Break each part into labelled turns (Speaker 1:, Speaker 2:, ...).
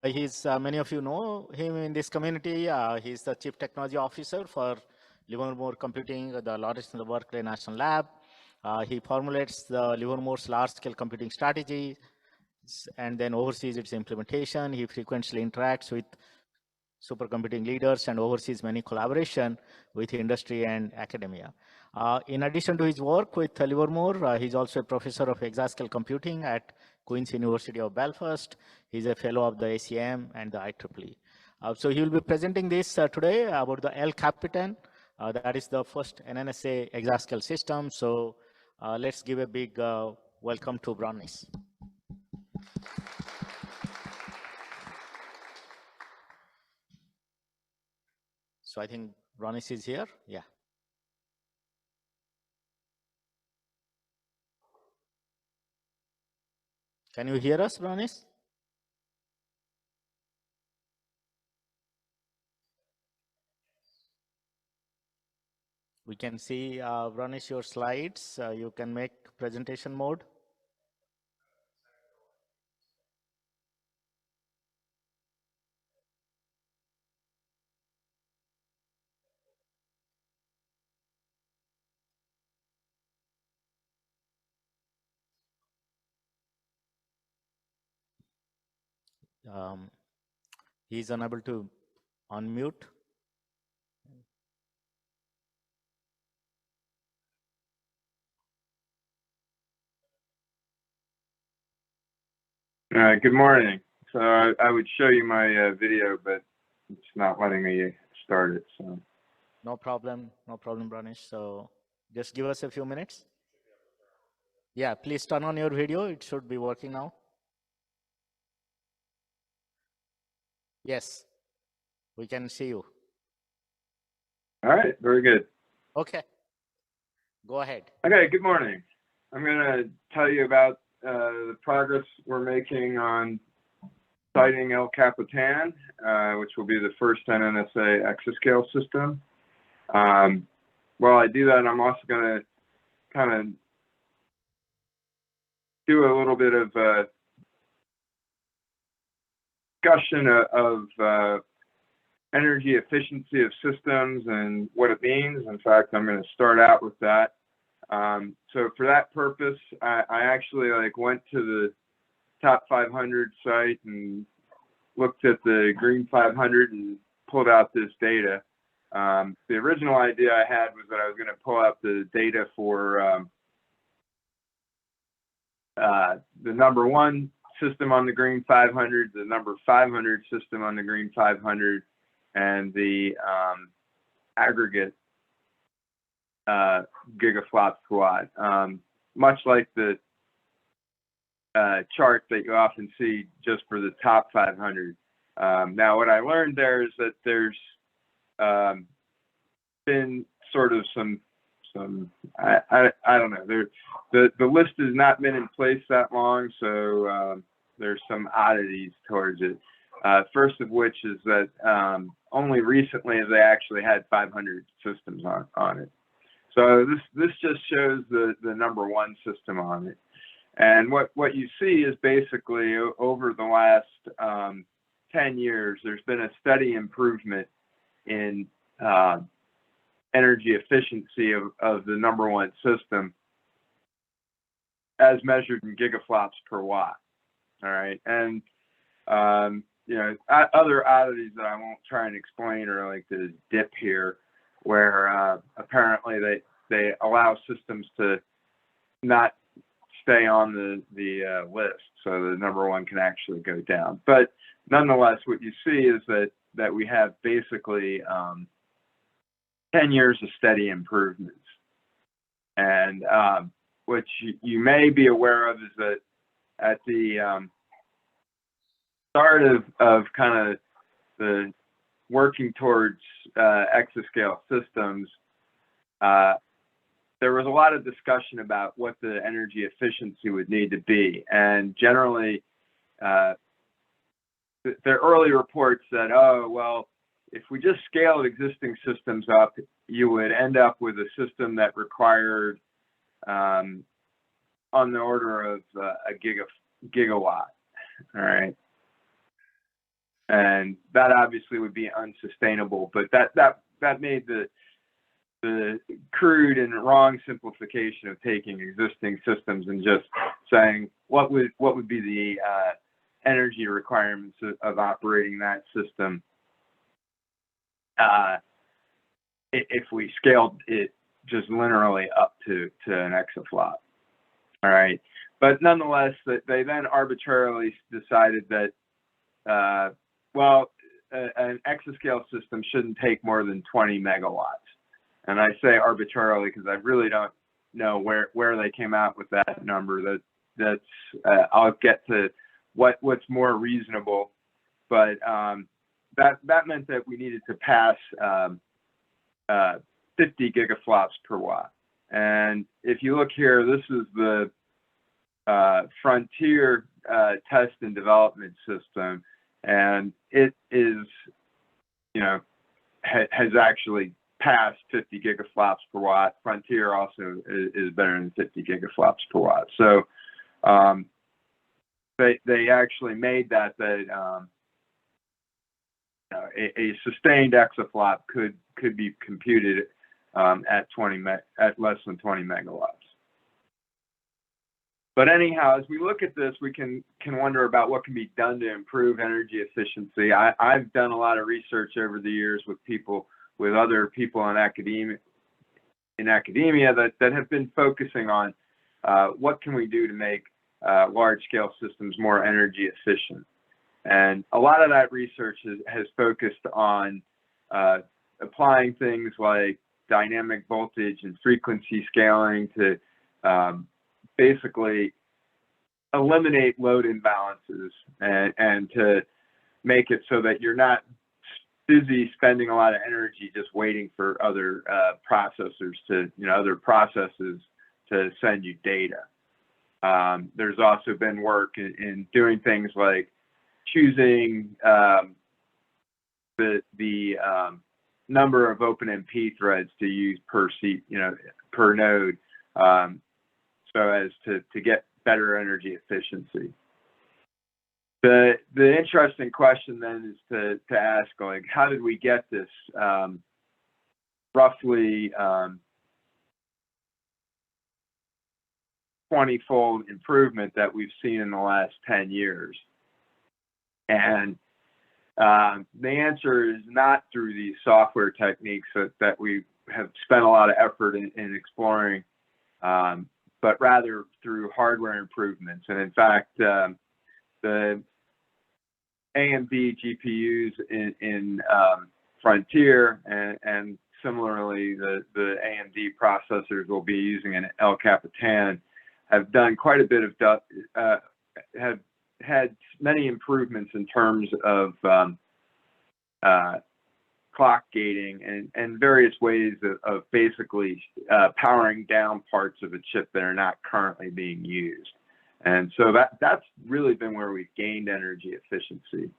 Speaker 1: Many of you know him in this community. He's the Chief Technology Officer for Livermore Computing, the largest in the Berkeley National Lab. He formulates the Livermore's large-scale computing strategy and then oversees its implementation. He frequently interacts with supercomputing leaders and oversees many collaboration with industry and academia. In addition to his work with Livermore, he's also a professor of exascale computing at Queen's University of Belfast. He's a fellow of the ACM and the IEEE. So he will be presenting this today about the Capitan. That is the first NNSA Exascale system. So let's give a big welcome to Bronis. So I think Bronis is here. Yeah. Can you hear us, Bronis? We can see, Bronis, your slides. You can make presentation mode. He's unable to unmute.
Speaker 2: Good morning. So I would show you my video, but it's not letting me start it. So
Speaker 1: no problem, Bronis. So just give us a few minutes. Yeah, please turn on your video. It should be working now. Yes, we can see you.
Speaker 2: All right, very good.
Speaker 1: Okay, go ahead.
Speaker 2: Okay, good morning. I'm going to tell you about the progress we're making on sighting El Capitan, which will be the first NNSA Exascale system. While I do that, I'm also going to kind of do a little bit of discussion of energy efficiency of systems and what it means. In fact, I'm going to start out with that. So for that purpose, I actually went to the top 500 site and looked at the green 500 and pulled out this data. The original idea I had was that I was going to pull out the data for the number 1 system on the green 500, the number 500 system on the green 500, and the aggregate gigaflops per watt, much like the chart that you often see just for the top 500. Now, what I learned there is that there's been sort of some I don't know. The list has not been in place that long, so there's some oddities towards it. First of which is that only recently have they actually had 500 systems on it. So this just shows the number 1 system on it. And what you see is basically over the last 10 years, there's been a steady improvement in energy efficiency of the number 1 system as measured in gigaflops per watt. All right. And, you know, other oddities that I won't try and explain are like the dip here, where apparently they allow systems to not stay on the list, so the number 1 can actually go down. But nonetheless, what you see is that we have basically 10 years of steady improvements. And what you may be aware of is that at the start of kind of the working towards exascale systems, there was a lot of discussion about what the energy efficiency would need to be. And generally, the early reports said, oh, well, if we just scaled existing systems up, you would end up with a system that required on the order of a gigawatt. All right. and that obviously would be unsustainable. But that made the crude and wrong simplification of taking existing systems and just saying what would be the energy requirements of operating that system if we scaled it just linearly up to an exaflop. All right, but nonetheless, they then arbitrarily decided that an exascale system shouldn't take more than 20 megawatts. And I say arbitrarily because I really don't know where they came out with that number. That's I'll get to what's more reasonable, but that meant that we needed to pass 50 gigaflops per watt. And if you look here, this is the Frontier test and development system, and it is, has actually passed 50 gigaflops per watt. Frontier also is better than 50 gigaflops per watt. So they actually made that a sustained exaflop could be computed at less than 20 megawatts. But anyhow, as we look at this, we can wonder about what can be done to improve energy efficiency. I've done a lot of research over the years with other people in academia that have been focusing on what can we do to make large-scale systems more energy efficient. And a lot of that research has focused on applying things like dynamic voltage and frequency scaling to basically eliminate load imbalances and to make it so that you're not busy spending a lot of energy just waiting for other processors to, other processes to send you data. There's also been work in doing things like choosing the number of OpenMP threads to use per seat, per node, so as to get better energy efficiency. The interesting question then is to ask, like, how did we get this roughly 20-fold improvement that we've seen in the last 10 years? And the answer is not through these software techniques that we have spent a lot of effort in exploring, but rather through hardware improvements. And in fact, the AMD GPUs in Frontier and similarly the AMD processors we'll be using in El Capitan have done quite a bit of have had many improvements in terms of clock gating and various ways of basically powering down parts of a chip that are not currently being used. And so that's really been where we've gained energy efficiency.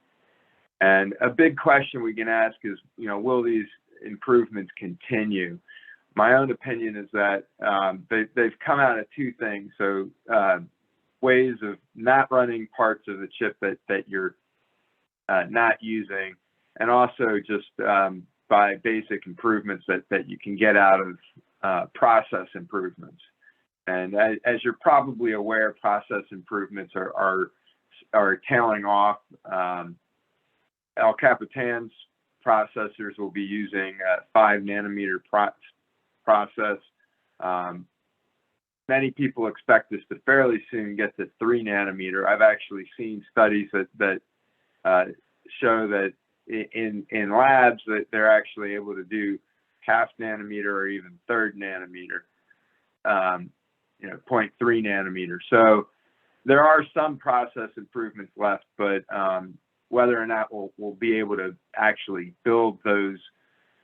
Speaker 2: And a big question we can ask is, will these improvements continue? My own opinion is that they've come out of two things. So ways of not running parts of the chip that you're not using, and also just by basic improvements that you can get out of process improvements. And as you're probably aware, process improvements are tailing off. El Capitan's processors will be using a 5 nanometer process. Many people expect us to fairly soon get to 3 nanometer. I've actually seen studies that show that in labs that they're actually able to do half nanometer or even third nanometer, 0.3 nanometer. So there are some process improvements left, but whether or not we'll be able to actually build those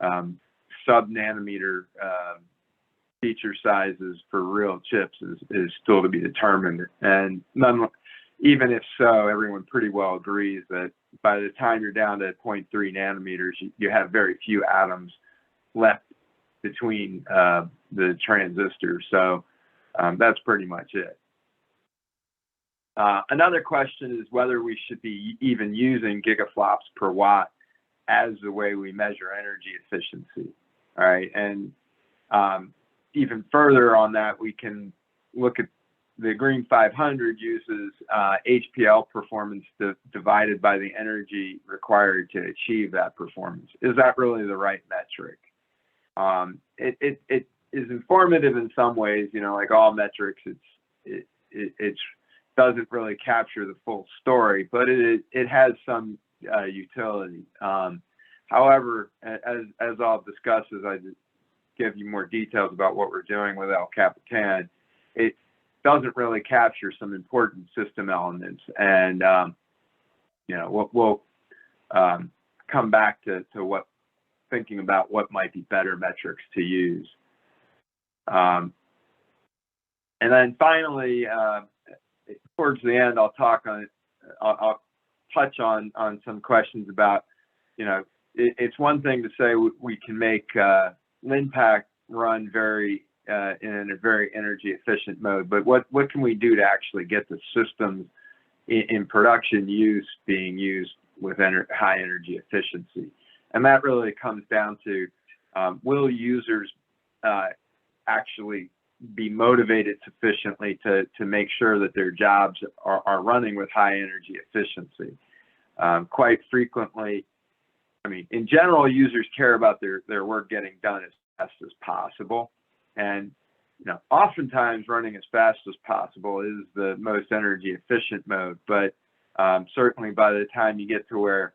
Speaker 2: sub-nanometer feature sizes for real chips is still to be determined. And even if so, everyone pretty well agrees that by the time you're down to 0.3 nanometers, you have very few atoms left between the transistors. So that's pretty much it. Another question is whether we should be even using gigaflops per watt as the way we measure energy efficiency. All right, and even further on that, we can look at the Green 500 uses HPL performance divided by the energy required to achieve that performance. Is that really the right metric? It is informative in some ways, you know, like all metrics, it doesn't really capture the full story, but it has some utility. However, as I'll discuss as I give you more details about what we're doing with El Capitan, it doesn't really capture some important system elements, and you know, we'll come back to thinking about what might be better metrics to use. And then finally, towards the end, I'll touch on some questions about, you know, it's one thing to say we can make LINPACK run in a very energy efficient mode, but what can we do to actually get the systems in production use being used with high energy efficiency? And that really comes down to, will users actually be motivated sufficiently to make sure that their jobs are running with high energy efficiency? Quite frequently, I mean, in general, users care about their work getting done as fast as possible. And, you know, oftentimes running as fast as possible is the most energy efficient mode. But certainly by the time you get to where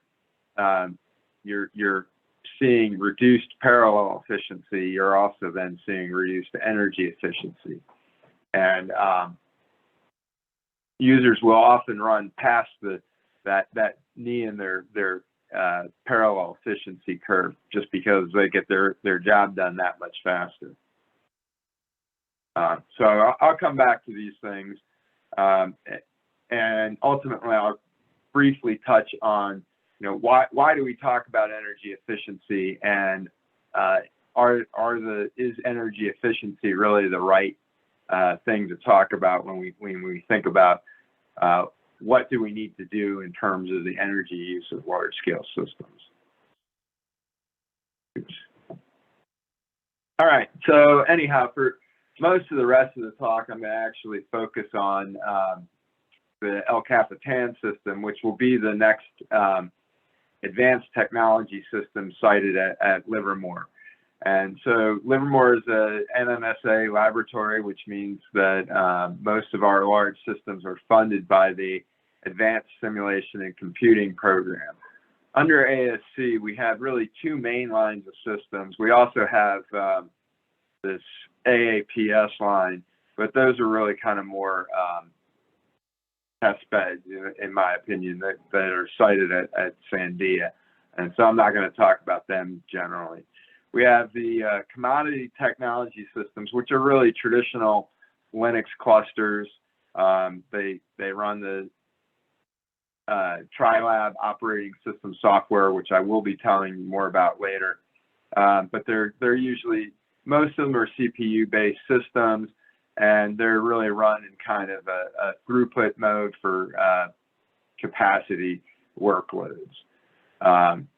Speaker 2: you're seeing reduced parallel efficiency, you're also then seeing reduced energy efficiency. And users will often run past that knee in their parallel efficiency curve just because they get their job done that much faster. So I'll come back to these things, and ultimately I'll briefly touch on, you know, why do we talk about energy efficiency, and is energy efficiency really the right thing to talk about when we think about what do we need to do in terms of the energy use of large scale systems. Oops. All right, so anyhow, for most of the rest of the talk, I'm going to actually focus on the El Capitan system, which will be the next advanced technology system cited at Livermore. And so Livermore is a NNSA laboratory, which means that most of our large systems are funded by the Advanced Simulation and Computing Program. Under ASC, we have really two main lines of systems. We also have this AAPS line, but those are really kind of more test beds, in my opinion, that are cited at Sandia. And so I'm not going to talk about them generally. We have the commodity technology systems, which are really traditional Linux clusters. They run the TriLab operating system software, which I will be telling you more about later. But they're usually, most of them are CPU-based systems, and they're really run in kind of a throughput mode for capacity workloads.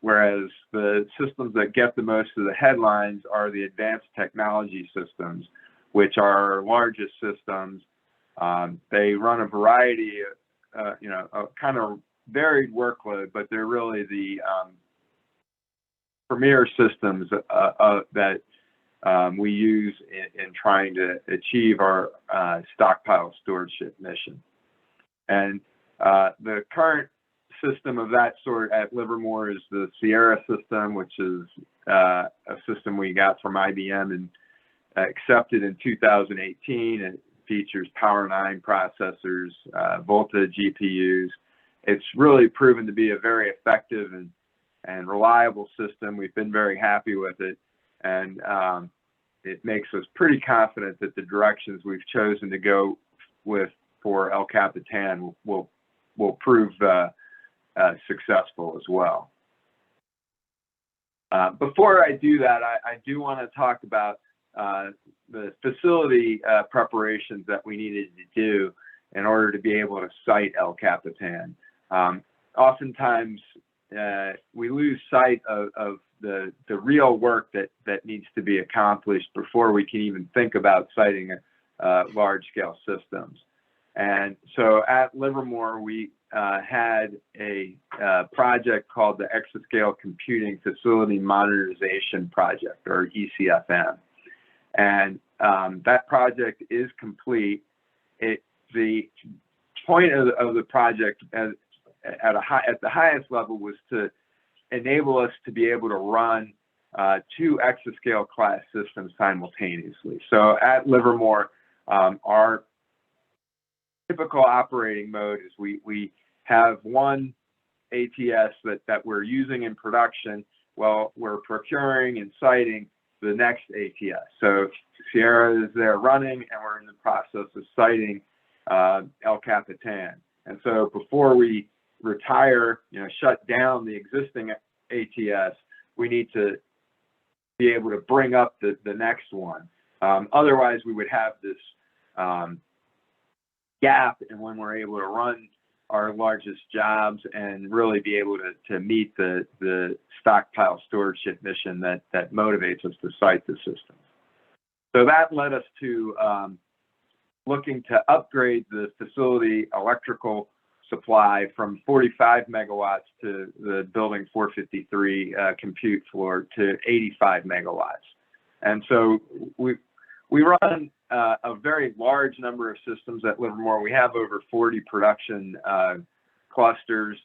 Speaker 2: Whereas the systems that get the most of the headlines are the advanced technology systems, which are our largest systems. They run a variety of, you know, a kind of varied workload, but they're really the premier systems that we use in trying to achieve our stockpile stewardship mission. And the current system of that sort at Livermore is the Sierra system, which is a system we got from IBM and accepted in 2018. It features Power 9 processors, Volta GPUs. It's really proven to be a very effective and reliable system. We've been very happy with it, and it makes us pretty confident that the directions we've chosen to go with for El Capitan will prove successful as well. Before I do that, I do want to talk about the facility preparations that we needed to do in order to be able to site El Capitan. Oftentimes, we lose sight of the real work that needs to be accomplished before we can even think about siting large-scale systems. And so at Livermore, we had a project called the Exascale Computing Facility Modernization Project, or ECFM. And that project is complete. The point of the project at the highest level was to enable us to be able to run 2 exascale class systems simultaneously. So at Livermore, our typical operating mode is we have one ATS that we're using in production while we're procuring and siting the next ATS. So Sierra is there running, and we're in the process of siting El Capitan. And so before we retire, shut down the existing ATS, we need to be able to bring up the next one. Otherwise, we would have this gap in when we're able to run our largest jobs and really be able to meet the stockpile stewardship mission that motivates us to site the system. So that led us to looking to upgrade the facility electrical supply from 45 megawatts to the building 453 compute floor to 85 megawatts. And so we run a very large number of systems at Livermore. We have over 40 production clusters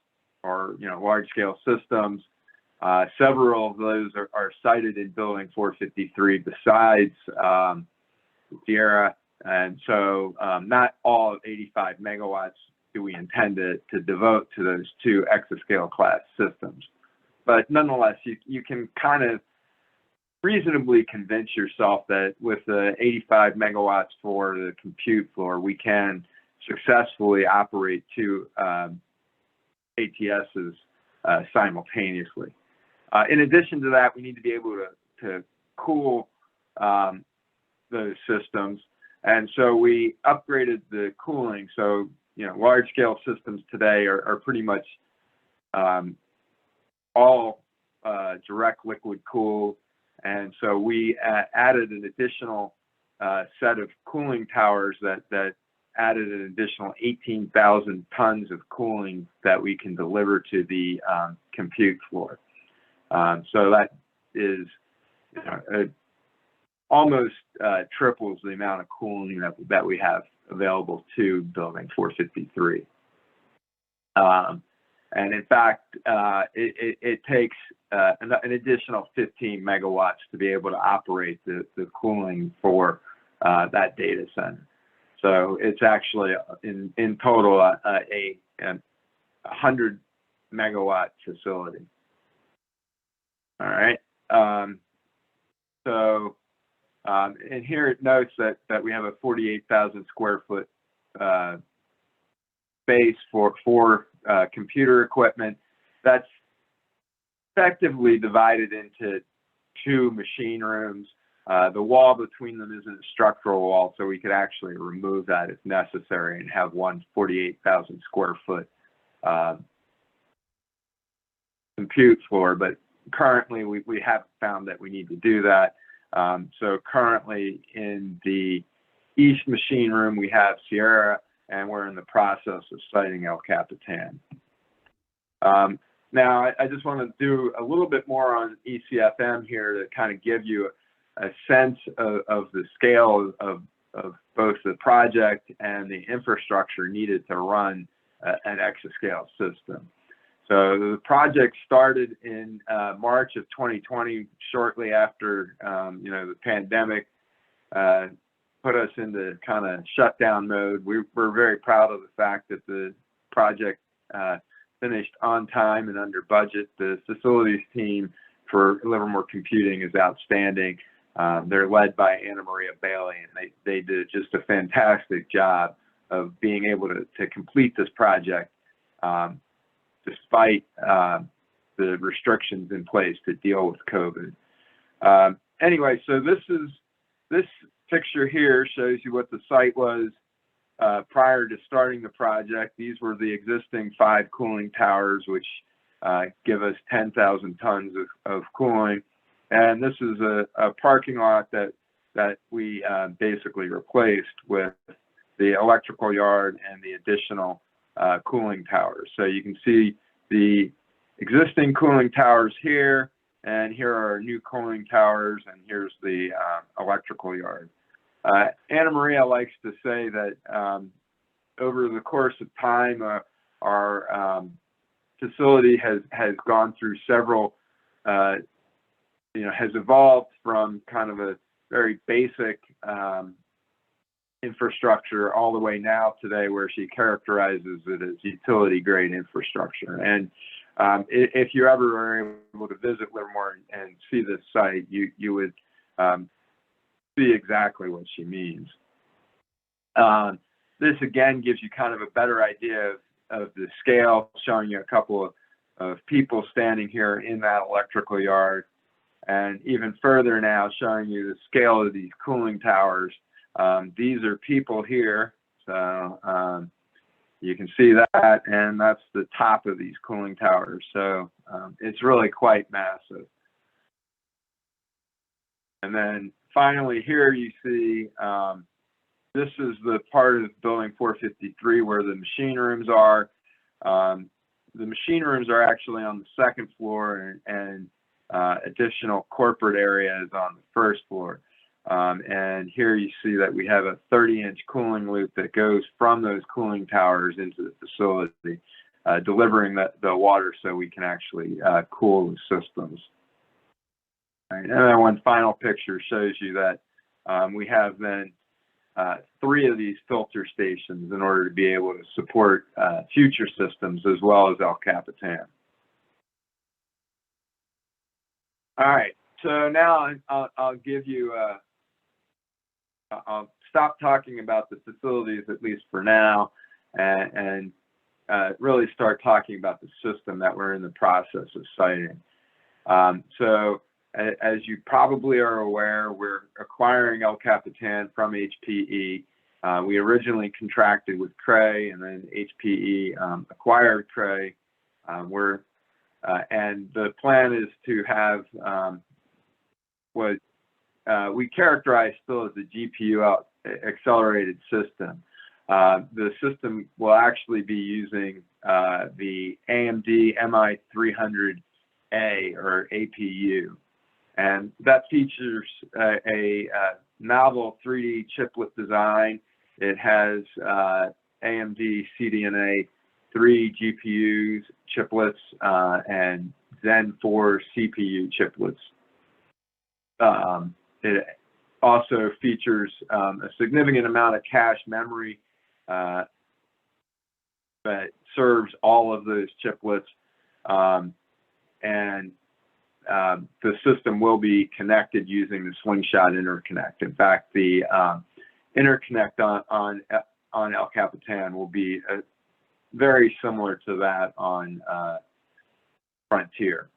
Speaker 2: or large-scale systems. Several of those are sited in building 453 besides Sierra. And so not all of 85 megawatts do we intend to devote to those 2 exascale class systems. But nonetheless, you can kind of reasonably convince yourself that with the 85 megawatts for the compute floor, we can successfully operate 2 ATSs simultaneously. In addition to that, we need to be able to cool those systems. And so we upgraded the cooling. So, large-scale systems today are pretty much all direct liquid cooled. And so we added an additional set of cooling towers that added an additional 18,000 tons of cooling that we can deliver to the compute floor. So that is almost triples the amount of cooling that we have available to building 453. And in fact, it takes an additional 15 megawatts to be able to operate the cooling for that data center. So it's actually in total a 100 megawatt facility. All right. And here it notes that we have a 48,000 square foot space for computer equipment. That's effectively divided into 2 machine rooms. The wall between them isn't a structural wall, so we could actually remove that if necessary and have one 48,000 square foot compute floor. But currently, we haven't found that we need to do that. So currently in the east machine room, we have Sierra, and we're in the process of siting El Capitan. Now, I just want to do a little bit more on ECFM here to kind of give you a sense of the scale of both the project and the infrastructure needed to run an exascale system. So the project started in March of 2020, shortly after the pandemic put us into kind of shutdown mode. We're very proud of the fact that the project finished on time and under budget. The facilities team for Livermore Computing is outstanding. They're led by Anna Maria Bailey, and they did just a fantastic job of being able to complete this project despite the restrictions in place to deal with COVID. Anyway, so this picture here shows you what the site was prior to starting the project, these were the existing 5 cooling towers, which give us 10,000 tons of cooling. And this is a parking lot that we basically replaced with the electrical yard and the additional cooling towers. So you can see the existing cooling towers here, and here are our new cooling towers, and here's the electrical yard. Anna Maria likes to say that over the course of time, our facility has gone through several, has evolved from kind of a very basic infrastructure all the way now today, where she characterizes it as utility grade infrastructure. And if you ever are able to visit Livermore and see this site, you would see exactly what she means. This again gives you kind of a better idea of the scale, showing you a couple of people standing here in that electrical yard, and even further now showing you the scale of these cooling towers. These are people here, so you can see that, and that's the top of these cooling towers. So it's really quite massive. And then finally here you see, this is the part of building 453 where the machine rooms are. The machine rooms are actually on the 2nd floor, and additional corporate area is on the 1st floor. And here you see that we have a 30-inch cooling loop that goes from those cooling towers into the facility, delivering the water so we can actually cool the systems. Right. And then one final picture shows you that we have then 3 of these filter stations in order to be able to support future systems as well as El Capitan. All right, so now I'll give you, I'll stop talking about the facilities, at least for now, and really start talking about the system that we're in the process of siting. So as you probably are aware, we're acquiring El Capitan from HPE. We originally contracted with Cray, and then HPE acquired Cray. And the plan is to have what we characterize still as a GPU accelerated system. The system will actually be using the AMD MI300A or APU. And that features a novel 3D chiplet design. It has AMD CDNA 3 GPUs, chiplets, and Zen 4 CPU chiplets. It also features a significant amount of cache memory that serves all of those chiplets. And the system will be connected using the Slingshot interconnect. In fact, the interconnect on El Capitan will be very similar to that on Frontier.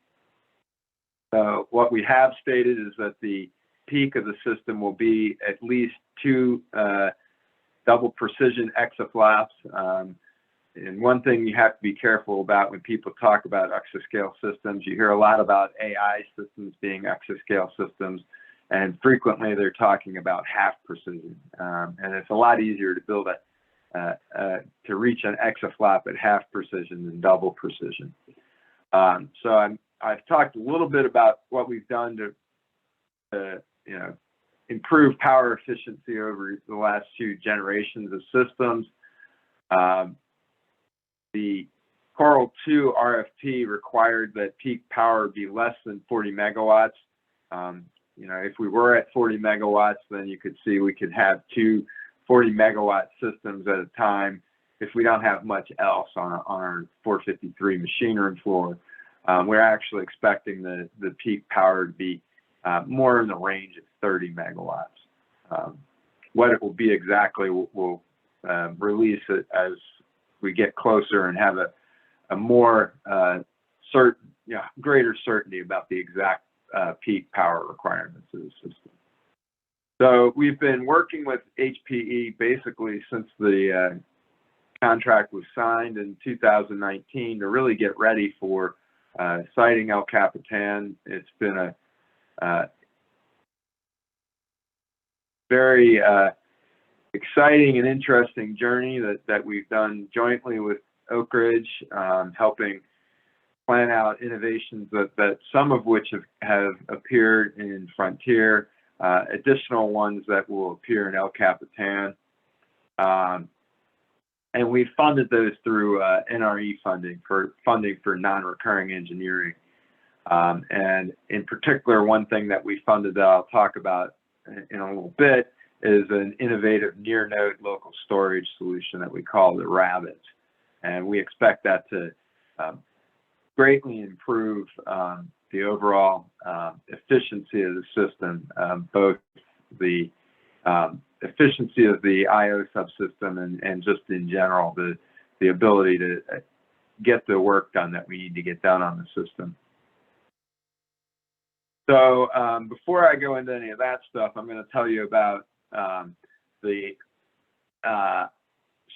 Speaker 2: So what we have stated is that the peak of the system will be at least 2 double precision exaflops. And one thing you have to be careful about when people talk about exascale systems, you hear a lot about AI systems being exascale systems, and frequently they're talking about half precision. And it's a lot easier to build to reach an exaflop at half precision than double precision. So I've talked a little bit about what we've done to improve power efficiency over the last 2 generations of systems. The Coral 2 RFP required that peak power be less than 40 megawatts. If we were at 40 megawatts, then you could see we could have 2 40 megawatt systems at a time if we don't have much else on our 453 machine room floor. We're actually expecting the peak power to be more in the range of 30 megawatts. What it will be exactly, we'll release it as we get closer and have a more greater certainty about the exact peak power requirements of the system. So we've been working with HPE basically since the contract was signed in 2019 to really get ready for siting El Capitan. It's been a very exciting and interesting journey that we've done jointly with Oak Ridge, helping plan out innovations that some of which have appeared in Frontier, additional ones that will appear in El Capitan. And we funded those through NRE funding for non-recurring engineering. And in particular, one thing that we funded that I'll talk about in a little bit is an innovative near-node local storage solution that we call the Rabbit. And we expect that to greatly improve the overall efficiency of the system, both the efficiency of the I/O subsystem and just in general, the ability to get the work done that we need to get done on the system. So before I go into any of that stuff, I'm going to tell you about the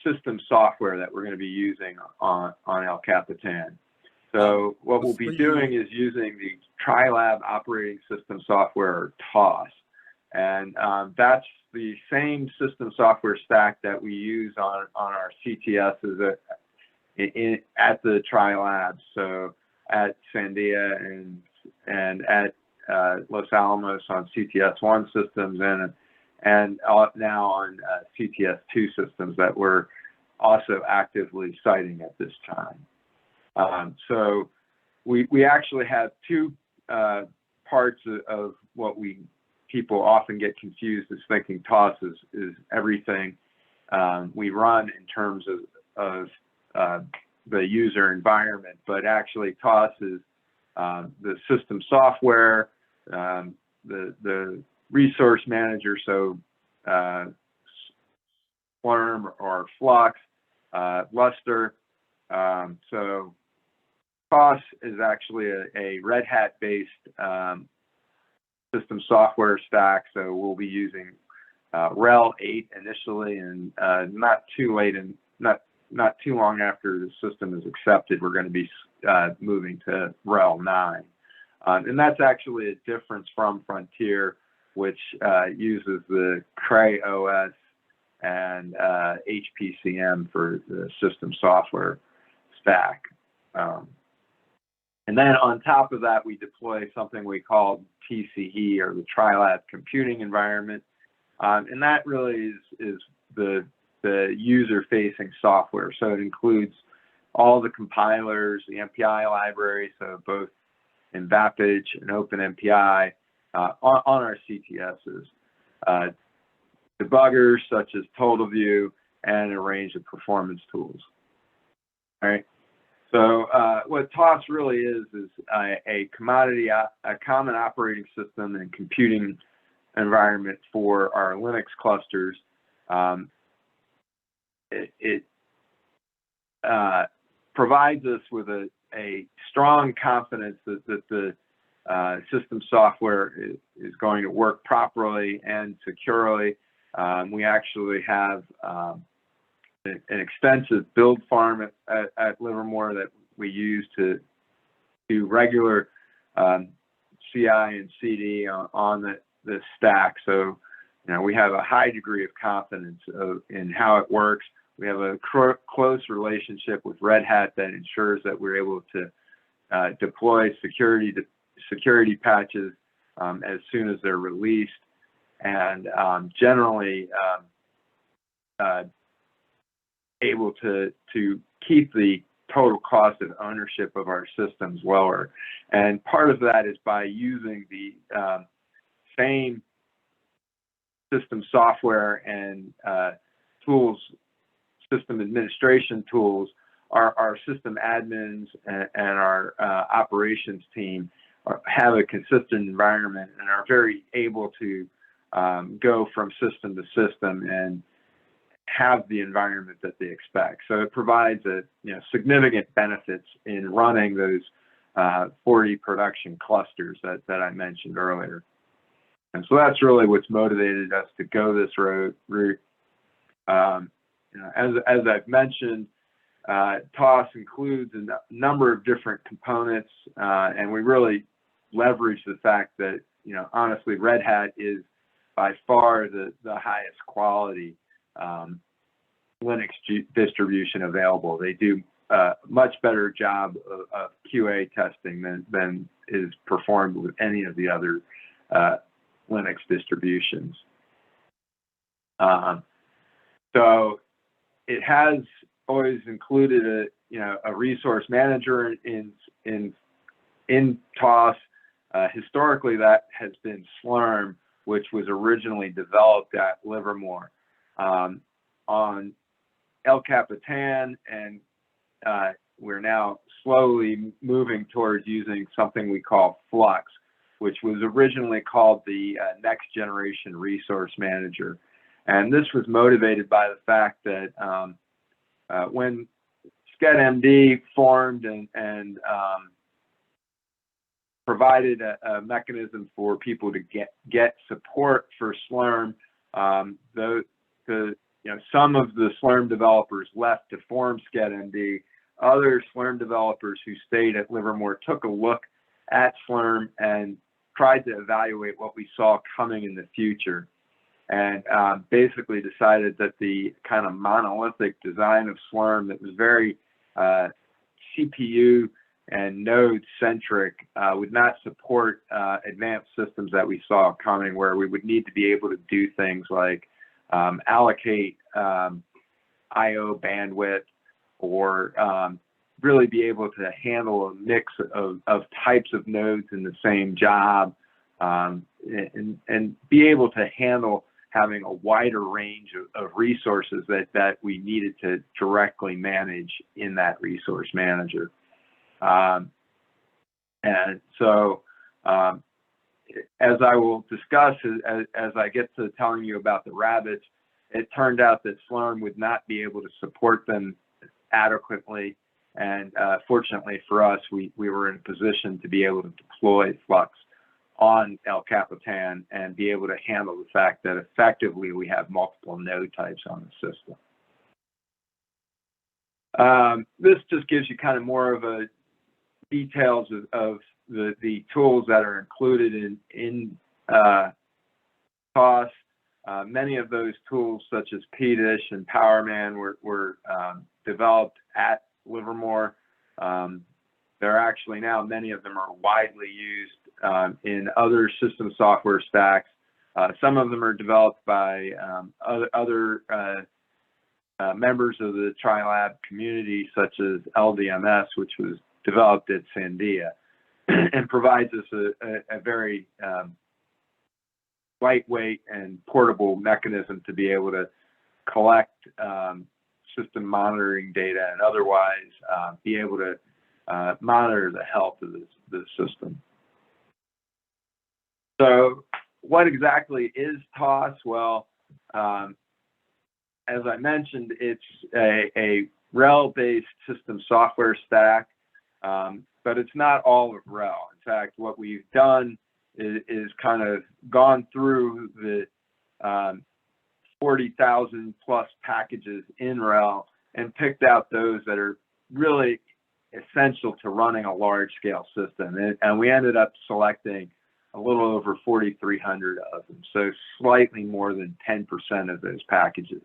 Speaker 2: system software that we're going to be using on El Capitan. So what we'll be doing is using the TriLab operating system software, or TOS. And that's the same system software stack that we use on our CTSs at the TriLab. So at Sandia and at Los Alamos on CTS-1 systems and now on CTS-2 systems that we're also actively siting at this time. So we actually have two parts of what people often get confused as thinking TOS is everything we run in terms of the user environment, but actually TOS is the system software, the resource manager, so Slurm or Flux, Luster. So TOS is actually a Red Hat-based system software stack. So we'll be using RHEL 8 initially, and not too late and not too long after the system is accepted, we're going to be moving to RHEL 9. And that's actually a difference from Frontier, which uses the Cray OS and HPCM for the system software stack. And then on top of that, we deploy something we call TCE, or the TriLab computing environment. And that really is the user-facing software. So it includes all the compilers, the MPI library, so both in Vapage and OpenMPI on our CTSs. Debuggers such as TotalView and a range of performance tools. All right. So what TOS really is a common operating system and computing environment for our Linux clusters. It provides us with a strong confidence that the system software is going to work properly and securely. We actually have an extensive build farm at Livermore that we use to do regular CI and CD on the stack. So, we have a high degree of confidence in how it works. We have a close relationship with Red Hat that ensures that we're able to deploy security patches as soon as they're released, and generally able to keep the total cost of ownership of our systems lower. And part of that is by using the same system software and tools, system administration tools. Our system admins and our operations team have a consistent environment and are very able to go from system to system and have the environment that they expect. So it provides significant benefits in running those 40 production clusters that I mentioned earlier. And so that's really what's motivated us to go this route. As I've mentioned, TOS includes a number of different components, and we really leverage the fact that, honestly, Red Hat is by far the highest quality Linux distribution available. They do a much better job of QA testing than is performed with any of the other Linux distributions. So it has always included a resource manager in TOS. Historically, that has been Slurm, which was originally developed at Livermore. On El Capitan, and we're now slowly moving towards using something we call Flux, which was originally called the Next Generation Resource Manager. And this was motivated by the fact that when SCED-MD formed and provided a mechanism for people to get support for Slurm, some of the Slurm developers left to form SCED-MD. Other Slurm developers who stayed at Livermore took a look at Slurm and tried to evaluate what we saw coming in the future, and basically decided that the kind of monolithic design of Slurm that was very CPU and node centric would not support advanced systems that we saw coming, where we would need to be able to do things like allocate IO bandwidth, or really be able to handle a mix of types of nodes in the same job, and be able to handle having a wider range of resources that we needed to directly manage in that resource manager. And so, as I will discuss as I get to telling you about the rabbits, it turned out that Slurm would not be able to support them adequately. And fortunately for us, we were in a position to be able to deploy Flux on El Capitan and be able to handle the fact that effectively we have multiple node types on the system. This just gives you kind of more of a details of the tools that are included in TOS. Many of those tools, such as PDIsh and PowerMan, were developed at Livermore. There are actually now, many of them are widely used in other system software stacks. Some of them are developed by other members of the TriLab community, such as LDMS, which was developed at Sandia, and provides us a very lightweight and portable mechanism to be able to collect system monitoring data and otherwise be able to monitor the health of the system. So what exactly is TOS? Well, as I mentioned, it's a RHEL-based system software stack, but it's not all of RHEL. In fact, what we've done is kind of gone through the 40,000 plus packages in RHEL and picked out those that are really essential to running a large scale system. And we ended up selecting a little over 4,300 of them, so slightly more than 10% of those packages.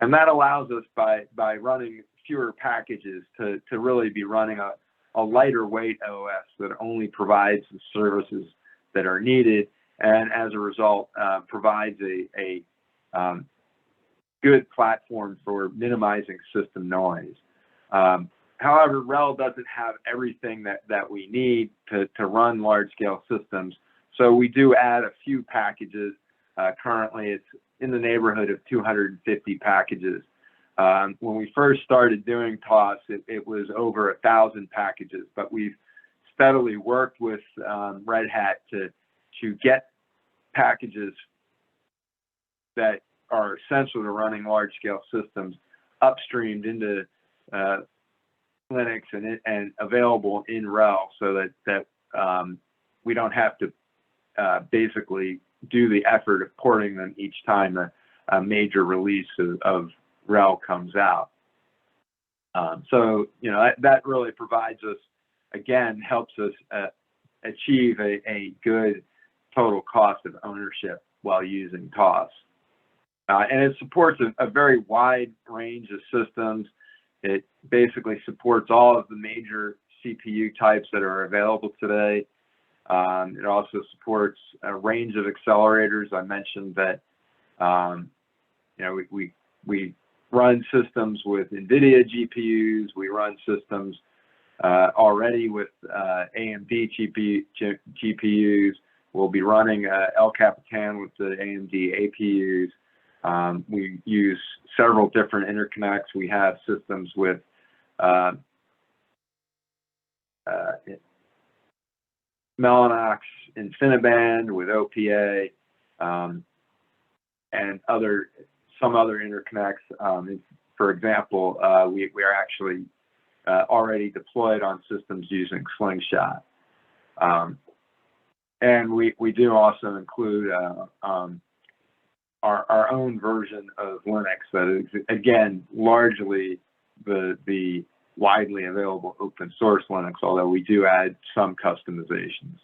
Speaker 2: And that allows us, by running fewer packages, to really be running a lighter weight OS that only provides the services that are needed, and as a result provides a good platform for minimizing system noise. However, RHEL doesn't have everything that we need to run large-scale systems, so we do add a few packages. Currently, it's in the neighborhood of 250 packages. When we first started doing TOS, it was over 1,000 packages, but we've steadily worked with Red Hat to get packages that are essential to running large-scale systems upstreamed into Linux and available in RHEL, so that we don't have to basically do the effort of porting them each time a major release of RHEL comes out. So, you know, that really provides us, again, helps us achieve a good total cost of ownership while using TOS. And it supports a very wide range of systems. It basically supports all of the major CPU types that are available today. It also supports a range of accelerators. I mentioned that, you know, we run systems with NVIDIA GPUs. We run systems already with AMD GPUs. We'll be running El Capitan with the AMD APUs. We use several different interconnects. We have systems with Mellanox InfiniBand with OPA and some other interconnects. For example, we are actually already deployed on systems using Slingshot. And we do also include our own version of Linux that is, again, largely the widely available open source Linux, although we do add some customizations.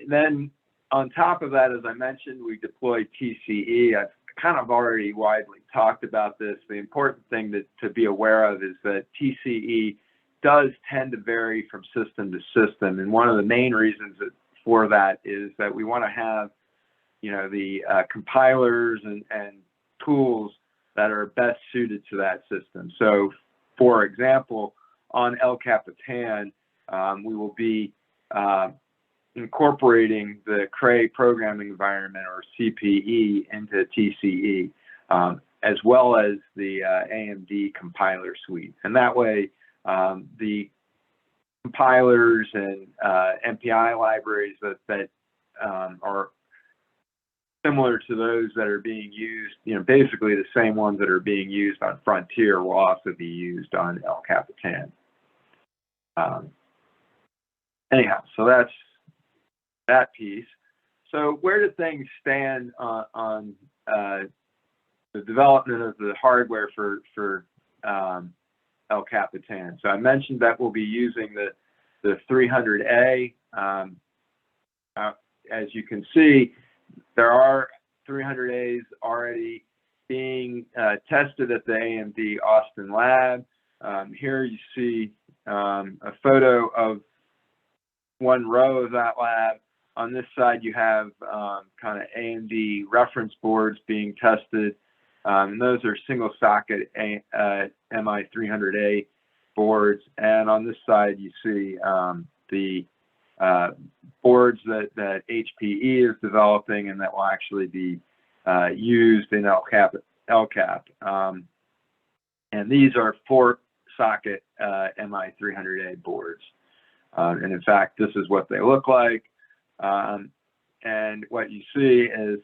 Speaker 2: Then on top of that, as I mentioned, we deploy TCE. I've kind of already widely talked about this. The important thing to be aware of is that TCE does tend to vary from system to system. And one of the main reasons for that is that we want to have, you know, the compilers and tools that are best suited to that system. So, for example, on El Capitan, we will be incorporating the Cray programming environment, or CPE, into TCE, as well as the AMD compiler suite. And that way, the compilers and MPI libraries that are similar to those that are being used, you know, basically the same ones that are being used on Frontier will also be used on El Capitan. Anyhow, so that's that piece. So where do things stand on the development of the hardware for El Capitan? So I mentioned that we'll be using the 300A. As you can see, there are 300As already being tested at the AMD Austin lab. Here you see a photo of one row of that lab. On this side, you have kind of AMD reference boards being tested. And those are single socket MI300A boards. And on this side, you see the boards that HPE is developing and that will actually be used in LCAP. And these are 4-socket MI300A boards. And in fact, this is what they look like. And what you see is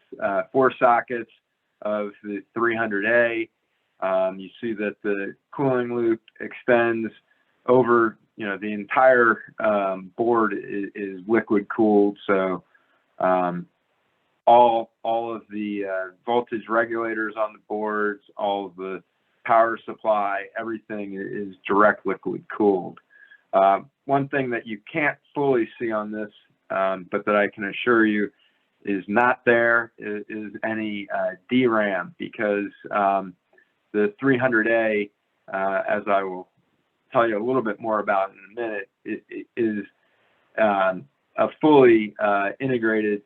Speaker 2: 4 sockets of the 300A. You see that the cooling loop extends over, you know, the entire board is liquid cooled. So all of the voltage regulators on the boards, all of the power supply, everything is direct liquid cooled. One thing that you can't fully see on this, but that I can assure you is not there, is any DRAM, because the 300A, as I will tell you a little bit more about in a minute, it is a fully integrated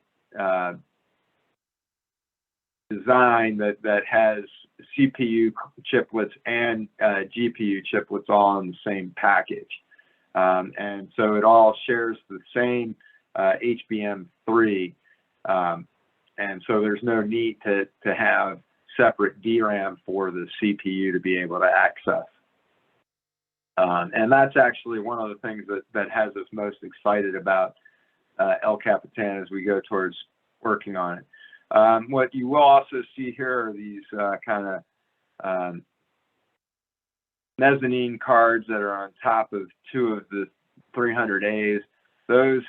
Speaker 2: design that has CPU chiplets and GPU chiplets all in the same package. And so it all shares the same HBM3. And so there's no need to have separate DRAM for the CPU to be able to access. And that's actually one of the things that has us most excited about El Capitan as we go towards working on it. What you will also see here are these kind of mezzanine cards that are on top of 2 of the 300As. Those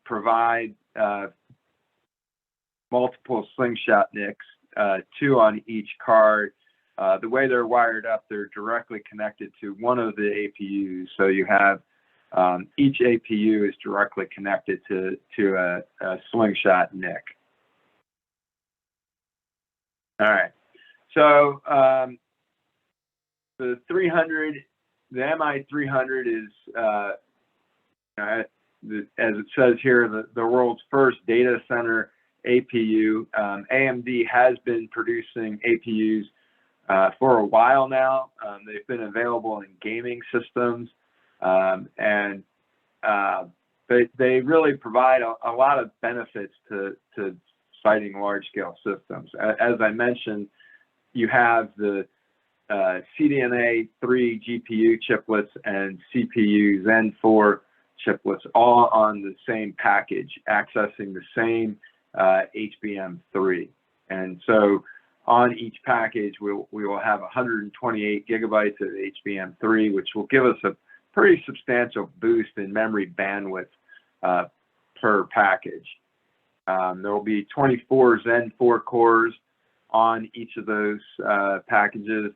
Speaker 2: provide multiple slingshot NICs, 2 on each card. The way they're wired up, they're directly connected to one of the APUs. So you have each APU is directly connected to a slingshot NIC. All right. So the 300, the MI300 is, as it says here, the world's first data center APU. AMD has been producing APUs for a while now. They've been available in gaming systems, and they really provide a lot of benefits to fighting large-scale systems. As I mentioned, you have the CDNA 3 GPU chiplets and CPU Zen 4 chiplets all on the same package, accessing the same HBM3. And so on each package, we will have 128 gigabytes of HBM3, which will give us a pretty substantial boost in memory bandwidth per package. There will be 24 Zen 4 cores on each of those packages,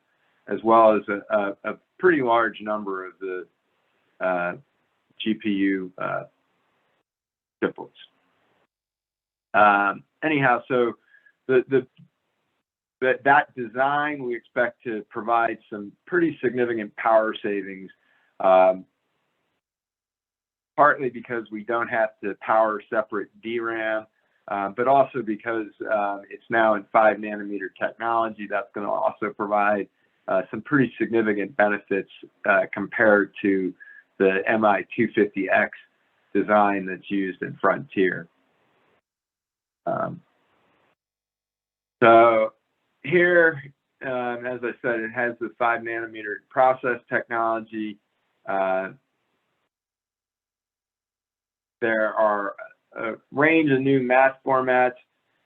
Speaker 2: as well as a pretty large number of the GPU chiplets. Anyhow, so that design, we expect to provide some pretty significant power savings, partly because we don't have to power separate DRAM, but also because it's now in 5 nanometer technology. That's going to also provide some pretty significant benefits compared to the MI250X design that's used in Frontier. So here, as I said, it has the 5 nanometer process technology. There are a range of new mask formats.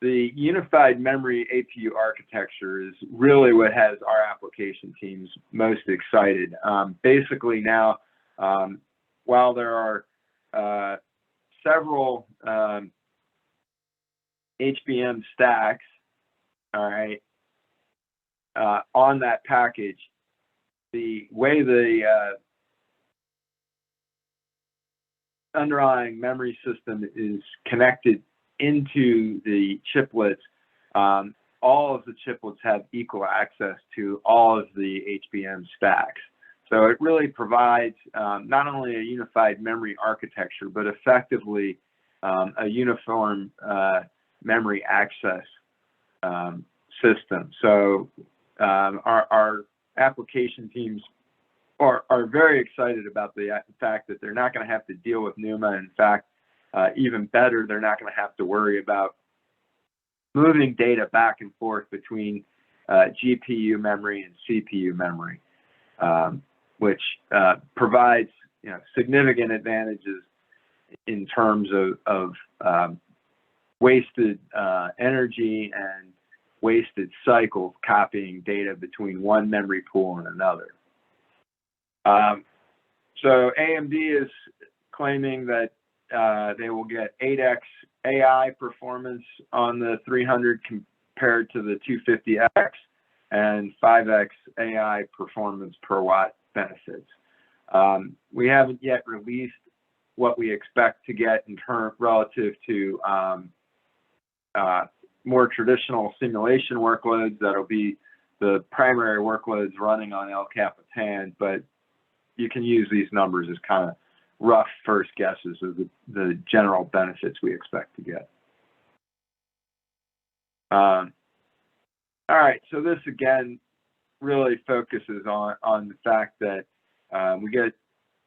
Speaker 2: The unified memory APU architecture is really what has our application teams most excited. Basically now, while there are several HBM stacks, all right, on that package, the way the underlying memory system is connected into the chiplets, all of the chiplets have equal access to all of the HBM stacks. So it really provides not only a unified memory architecture, but effectively a uniform memory access system. So our application teams are very excited about the fact that they're not going to have to deal with NUMA. In fact, even better, they're not going to have to worry about moving data back and forth between GPU memory and CPU memory, which provides significant advantages in terms of wasted energy and wasted cycles copying data between one memory pool and another. So AMD is claiming that they will get 8x AI performance on the 300 compared to the 250X and 5x AI performance per watt benefits. We haven't yet released what we expect to get in terms relative to more traditional simulation workloads. That'll be the primary workloads running on El Capitan, but you can use these numbers as kind of rough first guesses of the general benefits we expect to get. All right, so this again really focuses on the fact that we get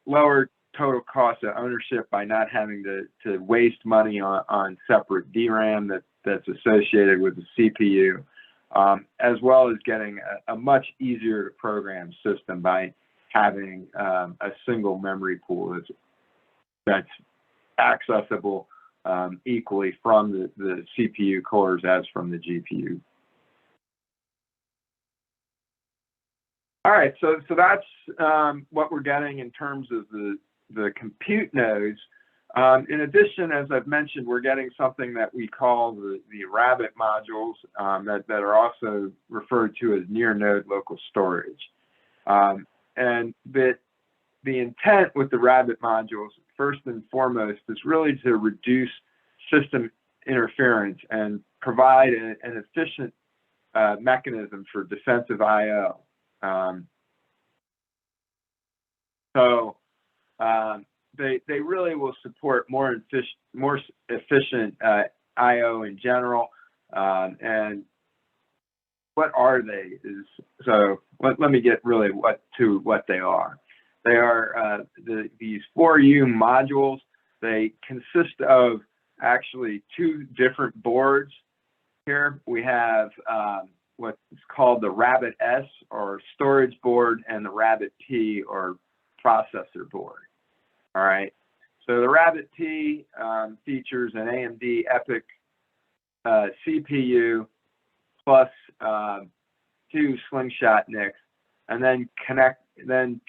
Speaker 2: lower total cost of ownership by not having to waste money on separate DRAM that's associated with the CPU, as well as getting a much easier to program system by having a single memory pool that's accessible equally from the CPU cores as from the GPU. All right, so that's what we're getting in terms of the compute nodes. In addition, as I've mentioned, we're getting something that we call the Rabbit modules that are also referred to as near node local storage. And the intent with the Rabbit modules, first and foremost, is really to reduce system interference and provide an efficient mechanism for defensive I/O. They really will support more efficient I/O in general. And what are they? Let me get really to what they are. They are these 4U modules. They consist of actually two different boards. Here we have what's called the Rabbit S, or storage board, and the Rabbit P, or processor board. All right. So the Rabbit P features an AMD EPYC CPU plus 2 slingshot NICs, and then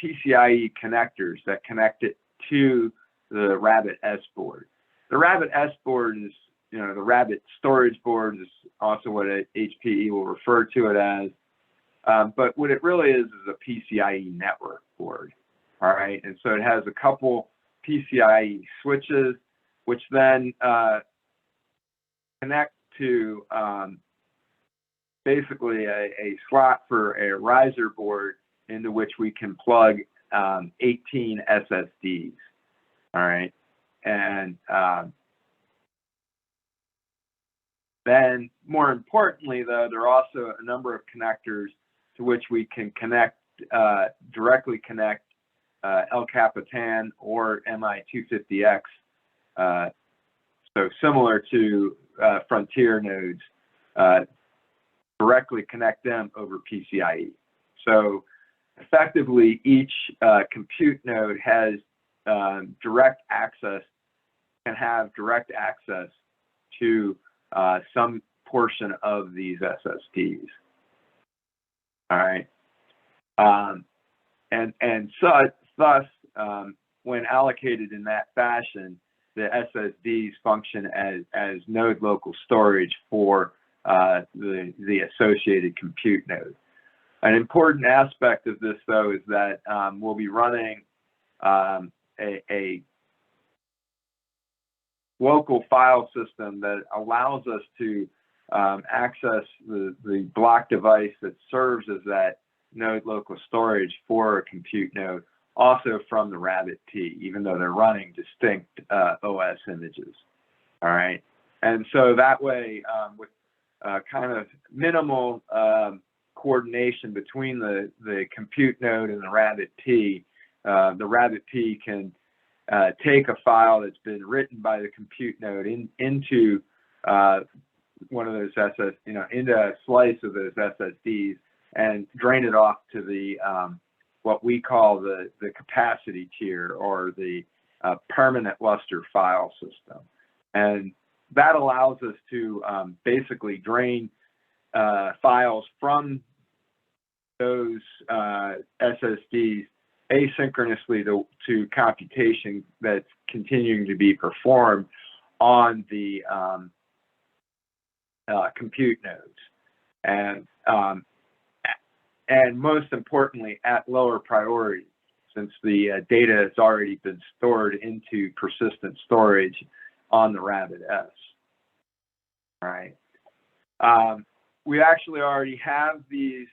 Speaker 2: PCIe connectors that connect it to the Rabbit S board. The Rabbit S board is, the Rabbit storage board is also what HPE will refer to it as. But what it really is a PCIe network board. All right. And so it has a couple PCIe switches, which then connect to basically a slot for a riser board into which we can plug 18 SSDs. All right. And then more importantly, though, there are also a number of connectors to which we can directly connect El Capitan or MI250X. So similar to Frontier nodes, directly connect them over PCIe. So effectively, each compute node has direct access to some portion of these SSDs. All right. And so thus, when allocated in that fashion, the SSDs function as node local storage for the associated compute node. An important aspect of this, though, is that we'll be running a local file system that allows us to access the block device that serves as that node local storage for a compute node, also from the Rabbit P, even though they're running distinct OS images. All right. And so that way, with kind of minimal coordination between the compute node and the Rabbit P can take a file that's been written by the compute node into one of those into a slice of those SSDs and drain it off to the what we call the capacity tier, or the permanent luster file system. And that allows us to basically drain files from those SSDs asynchronously to computation that's continuing to be performed on the compute nodes, and most importantly, at lower priority, since the data has already been stored into persistent storage on the Rabbit S. All right. We actually already have these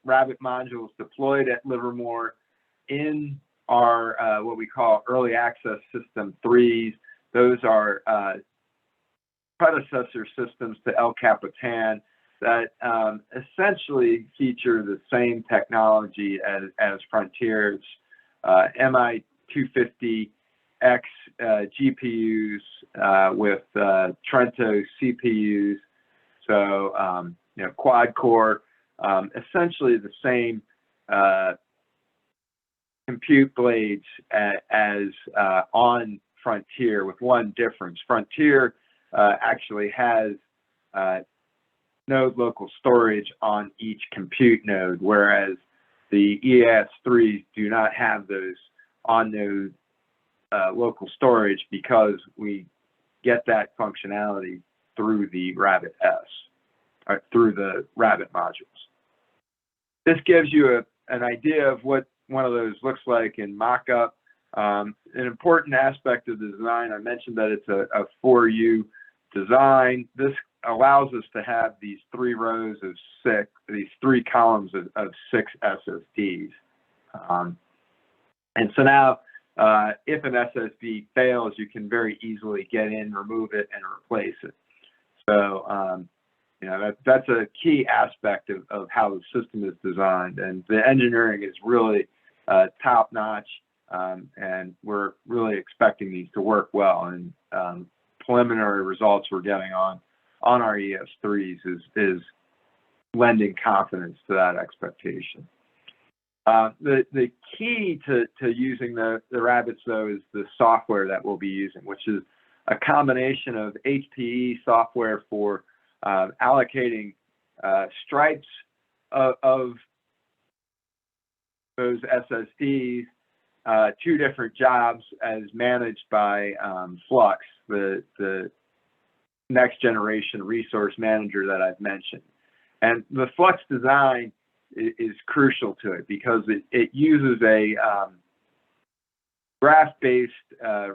Speaker 2: Rabbit modules deployed at Livermore in our what we call early access system 3s. Those are predecessor systems to El Capitan that essentially feature the same technology as Frontier's MI250X GPUs with Trento CPUs. So quad core, essentially the same compute blades as on Frontier, with one difference. Frontier actually has node local storage on each compute node, whereas the EAS3s do not have those on node local storage because we get that functionality through the Rabbit S, or through the Rabbit modules. This gives you an idea of what one of those looks like in mock-up. An important aspect of the design, I mentioned that it's a 4U design. This allows us to have these 3 rows of 6, these 3 columns of 6 SSDs. And so now, if an SSD fails, you can very easily get in, remove it, and replace it. So, you know, that's a key aspect of how the system is designed, and the engineering is really top-notch, and we're really expecting these to work well. And preliminary results we're getting on our ES3s is lending confidence to that expectation. The key to using the Rabbits, though, is the software that we'll be using, which is a combination of HPE software for allocating stripes of those SSDs to different jobs as managed by Flux, the next generation resource manager that I've mentioned. And the Flux design is crucial to it because it uses a graph-based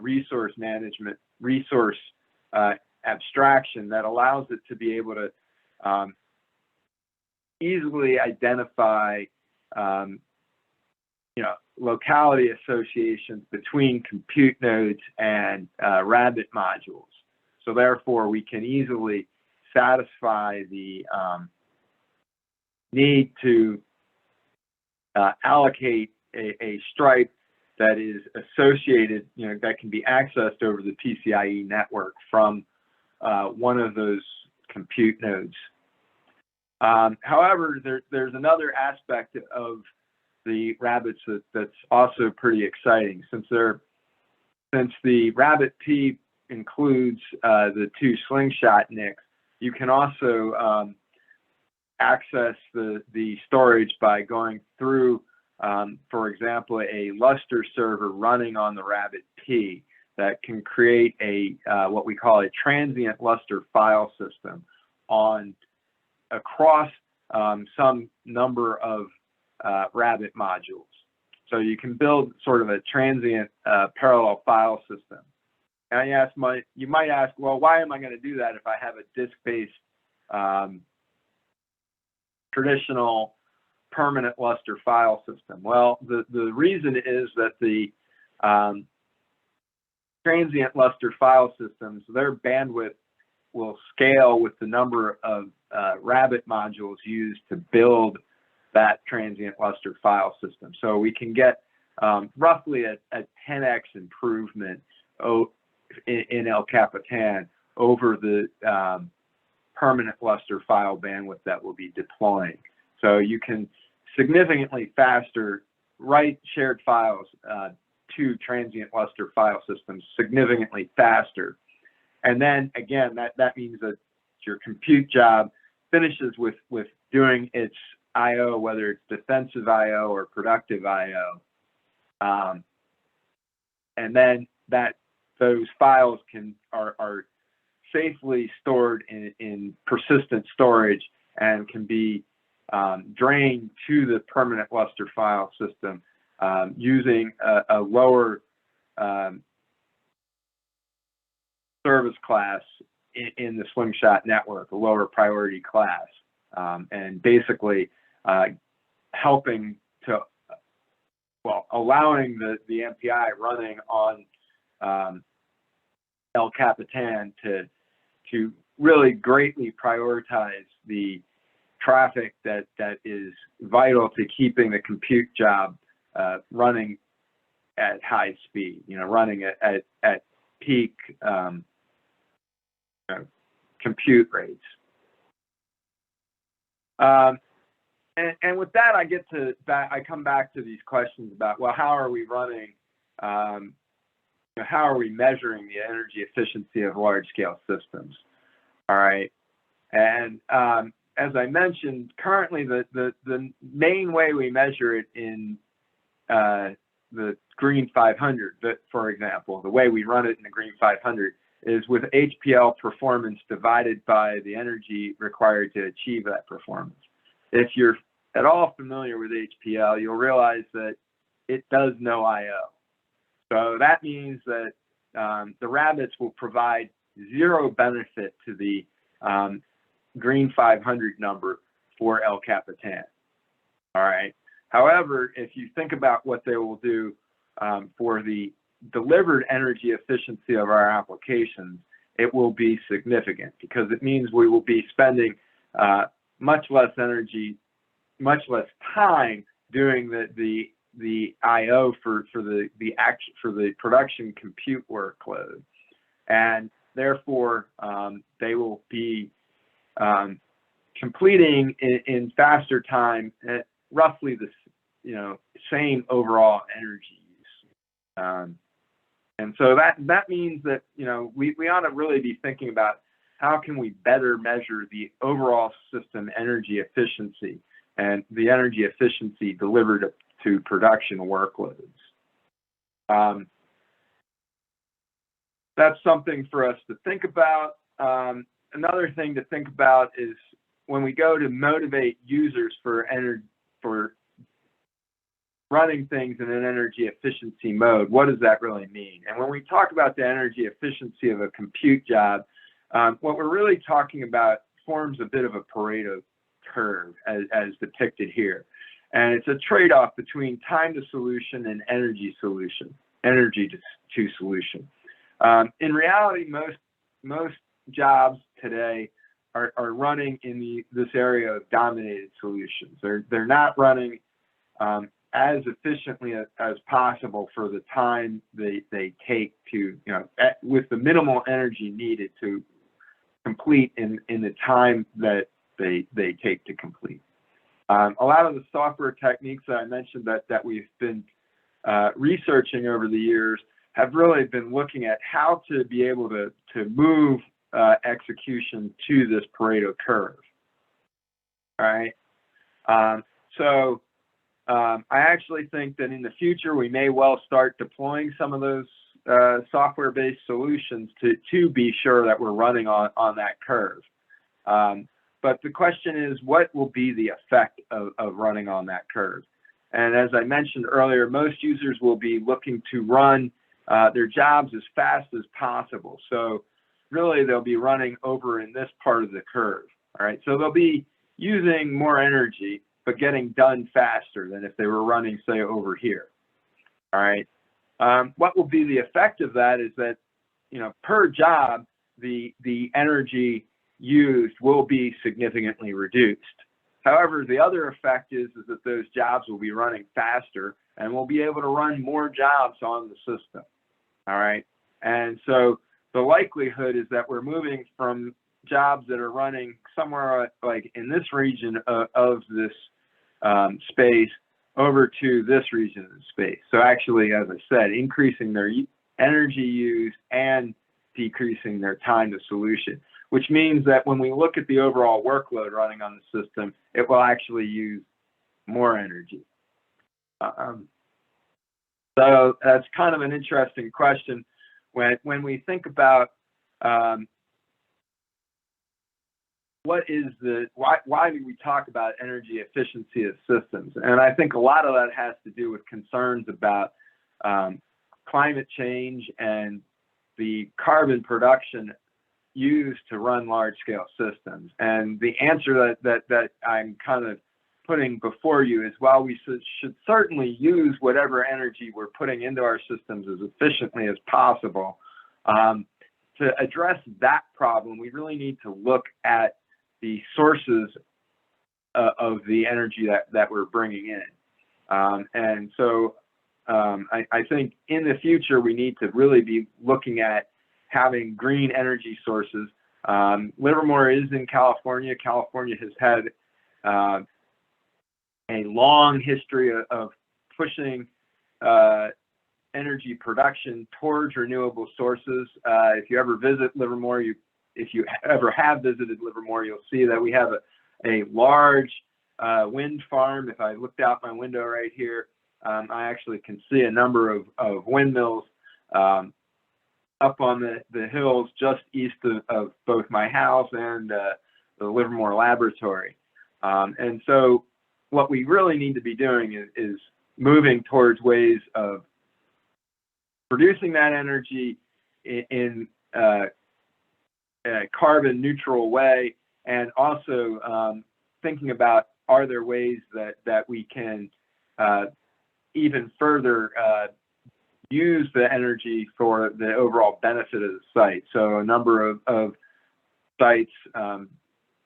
Speaker 2: resource management, resource abstraction that allows it to be able to easily identify you know, locality associations between compute nodes and Rabbit modules. So therefore, we can easily satisfy the need to allocate a stripe that is associated, you know, that can be accessed over the PCIe network from one of those compute nodes. However, there's another aspect of the Rabbits that's also pretty exciting. Since the Rabbit P includes the 2 slingshot NICs, you can also access the storage by going through, for example, a Lustre server running on the Rabbit P that can create a what we call a transient Lustre file system across some number of Rabbit modules. So you can build sort of a transient parallel file system. And you might ask, well, why am I going to do that if I have a disk-based traditional permanent Lustre file system? Well, the reason is that the transient Lustre file systems, their bandwidth will scale with the number of Rabbit modules used to build that transient Lustre file system. So we can get roughly a 10x improvement in El Capitan over the permanent Lustre file bandwidth that we'll be deploying. So you can significantly faster write shared files to transient Lustre file systems significantly faster. And then again, that means that your compute job finishes with doing its I/O, whether it's defensive I/O or productive I/O. And then those files are safely stored in persistent storage and can be drained to the permanent Lustre file system using a lower service class in the Slingshot network, a lower priority class, and basically helping to, well, allowing the MPI running on El Capitan to really greatly prioritize the traffic that is vital to keeping the compute job running at high speed, you know, running at peak compute rates. And with that, I come back to these questions about, well, how are we running, how are we measuring the energy efficiency of large-scale systems? All right, and as I mentioned, currently the main way we measure it in the Green 500, for example, the way we run it in the Green 500 is with HPL performance divided by the energy required to achieve that performance. If you're at all familiar with HPL, you'll realize that it does no I/O. So that means that the rabbits will provide zero benefit to the Green 500 number for El Capitan. All right. However, if you think about what they will do for the delivered energy efficiency of our applications, it will be significant, because it means we will be spending much less energy, much less time doing the I/O for the production compute workload, and therefore they will be completing in faster time at roughly the same overall energy use. And so that means that we ought to really be thinking about how can we better measure the overall system energy efficiency and the energy efficiency delivered to production workloads. That's something for us to think about. Another thing to think about is when we go to motivate users for running things in an energy efficiency mode, what does that really mean? And when we talk about the energy efficiency of a compute job, what we're really talking about forms a bit of a Pareto curve as depicted here. And it's a trade-off between time to solution and energy to solution. In reality, most jobs today are running in this area of dominated solutions. They're not running as efficiently as possible for the time they take to, with the minimal energy needed to complete in the time that they take to complete. A lot of the software techniques that I mentioned that we've been researching over the years have really been looking at how to be able to move execution to this Pareto curve. All right. I actually think that in the future we may well start deploying some of those software-based solutions to be sure that we're running on that curve. But the question is, what will be the effect of running on that curve? And as I mentioned earlier, most users will be looking to run their jobs as fast as possible. So really, they'll be running over in this part of the curve. All right. So they'll be using more energy, but getting done faster than if they were running, say, over here. All right. What will be the effect of that is that, per job, the energy used will be significantly reduced. However, the other effect is that those jobs will be running faster and we'll be able to run more jobs on the system. All right. And so the likelihood is that we're moving from jobs that are running somewhere like in this region of this space over to this region of space. So actually, as I said, increasing their energy use and decreasing their time to solution, which means that when we look at the overall workload running on the system, it will actually use more energy. So that's kind of an interesting question when we think about why do we talk about energy efficiency of systems? And I think a lot of that has to do with concerns about climate change and the carbon production used to run large-scale systems. And the answer that I'm kind of putting before you is, while we should certainly use whatever energy we're putting into our systems as efficiently as possible, to address that problem, we really need to look at the sources of the energy that we're bringing in. And so I think in the future, we need to really be looking at having green energy sources. Livermore is in California. California has had a long history of pushing energy production towards renewable sources. If you ever visit Livermore, if you ever have visited Livermore, you'll see that we have a large wind farm. If I looked out my window right here, I actually can see a number of windmills up on the hills just east of both my house and the Livermore laboratory. And so what we really need to be doing is moving towards ways of producing that energy in a carbon neutral way, and also thinking about, are there ways that we can even further use the energy for the overall benefit of the site. So a number of sites,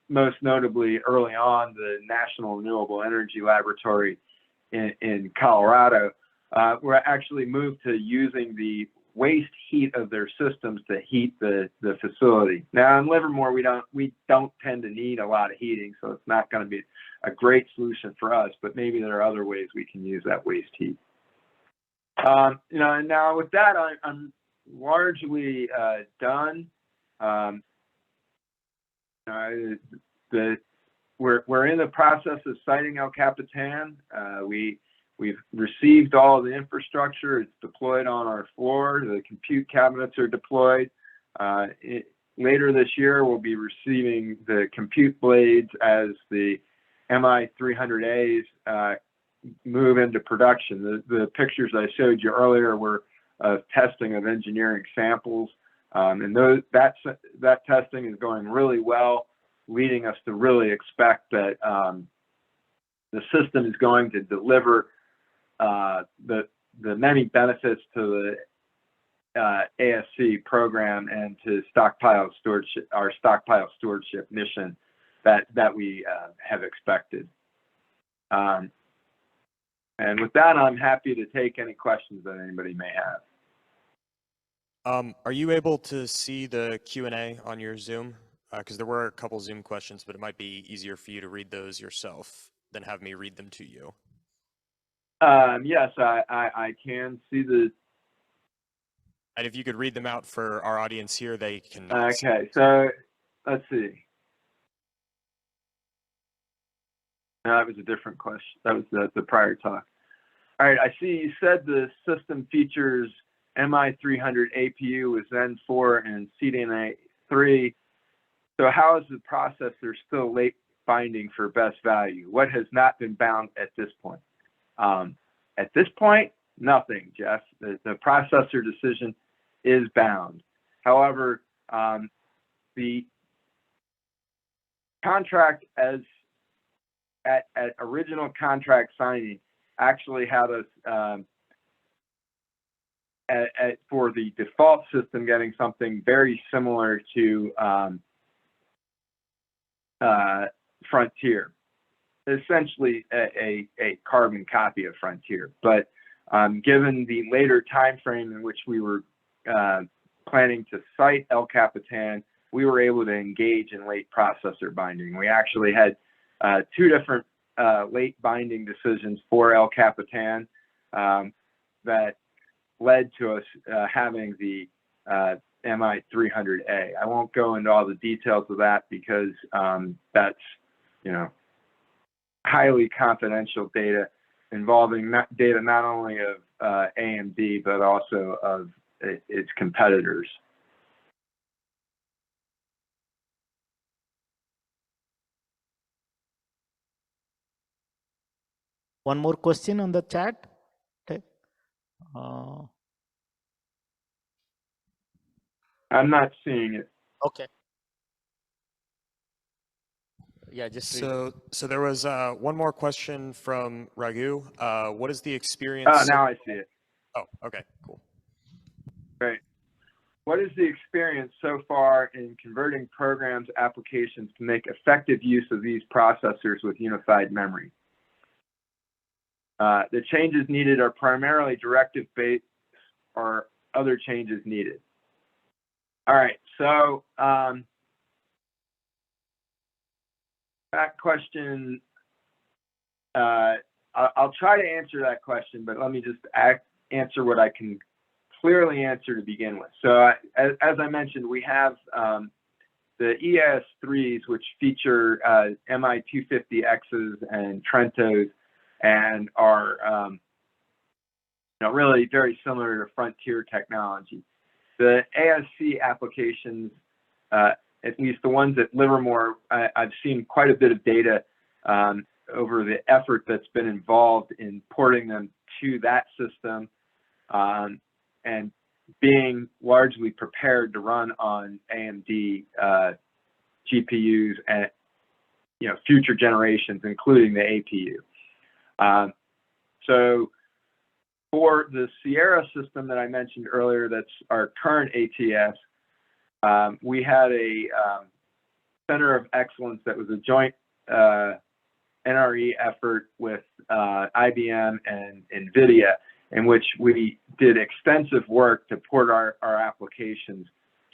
Speaker 2: most notably early on, the National Renewable Energy Laboratory in Colorado, were actually moved to using the waste heat of their systems to heat the facility. Now in Livermore, we don't tend to need a lot of heating, so it's not going to be a great solution for us, but maybe there are other ways we can use that waste heat. You know, and now with that, I'm largely done. We're in the process of siting El Capitan. We've received all the infrastructure. It's deployed on our floor. The compute cabinets are deployed. Later this year, we'll be receiving the compute blades as the MI300As move into production. The pictures I showed you earlier were of testing of engineering samples, and that testing is going really well, leading us to really expect that the system is going to deliver the many benefits to the ASC program and to stockpile stewardship, our stockpile stewardship mission that we have expected. And with that, I'm happy to take any questions that anybody may have.
Speaker 3: Are you able to see the Q&A on your Zoom? Because there were a couple Zoom questions, but it might be easier for you to read those yourself than have me read them to you.
Speaker 2: Yes, I can see the.
Speaker 3: And if you could read them out for our audience here, they can.
Speaker 2: Okay, so let's see. No, that was a different question. That was the prior talk. All right, I see you said the system features MI300 APU with Zen 4 and CDNA 3. So how is the processor still late binding for best value? What has not been bound at this point? At this point, nothing, Jeff. The processor decision is bound. However, the contract at original contract signing actually had us for the default system getting something very similar to Frontier, essentially a carbon copy of Frontier. But given the later time frame in which we were planning to site El Capitan, we were able to engage in late processor binding. We actually had two different late binding decisions for El Capitan that led to us having the MI300A. I won't go into all the details of that because that's, you know, highly confidential data involving data not only of AMD but also of its competitors.
Speaker 1: One more question on the chat.
Speaker 2: I'm not seeing it.
Speaker 1: Okay. Yeah, just
Speaker 3: so there was one more question from Raghu. What is the experience?
Speaker 2: Oh, now I see it.
Speaker 3: Oh, okay, cool.
Speaker 2: Great. What is the experience so far in converting programs, applications to make effective use of these processors with unified memory? The changes needed are primarily directive-based or other changes needed. All right, so that question, I'll try to answer that question, but let me just answer what I can clearly answer to begin with. So as I mentioned, we have the EAS3s, which feature MI250Xs and Trentos and are really very similar to frontier technology. The ASC applications, at least the ones at Livermore, I've seen quite a bit of data over the effort that's been involved in porting them to that system and being largely prepared to run on AMD GPUs and future generations, including the APU. So for the Sierra system that I mentioned earlier, that's our current ATS, we had a Center of Excellence that was a joint NRE effort with IBM and NVIDIA, in which we did extensive work to port our applications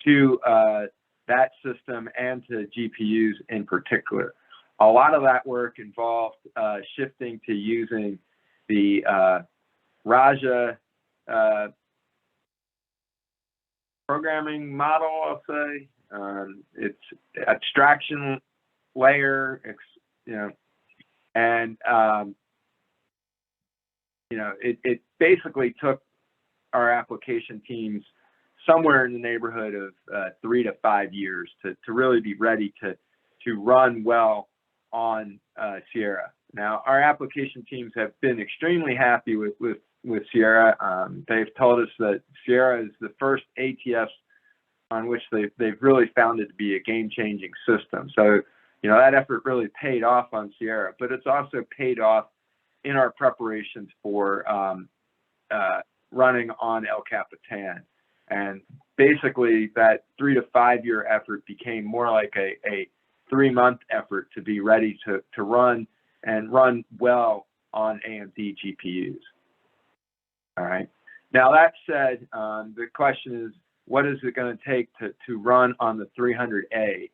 Speaker 2: to that system and to GPUs in particular. A lot of that work involved shifting to using the Raja programming model, I'll say. It's abstraction layer, and it basically took our application teams somewhere in the neighborhood of 3 to 5 years to really be ready to run well on Sierra. Now, our application teams have been extremely happy with Sierra. They've told us that Sierra is the first ATS on which they've really found it to be a game-changing system. So, that effort really paid off on Sierra, but it's also paid off in our preparations for running on El Capitan. And basically, that 3 to 5 year effort became more like a 3-month effort to be ready to run and run well on AMD GPUs. All right. Now, that said, the question is, what is it going to take to run on the 300A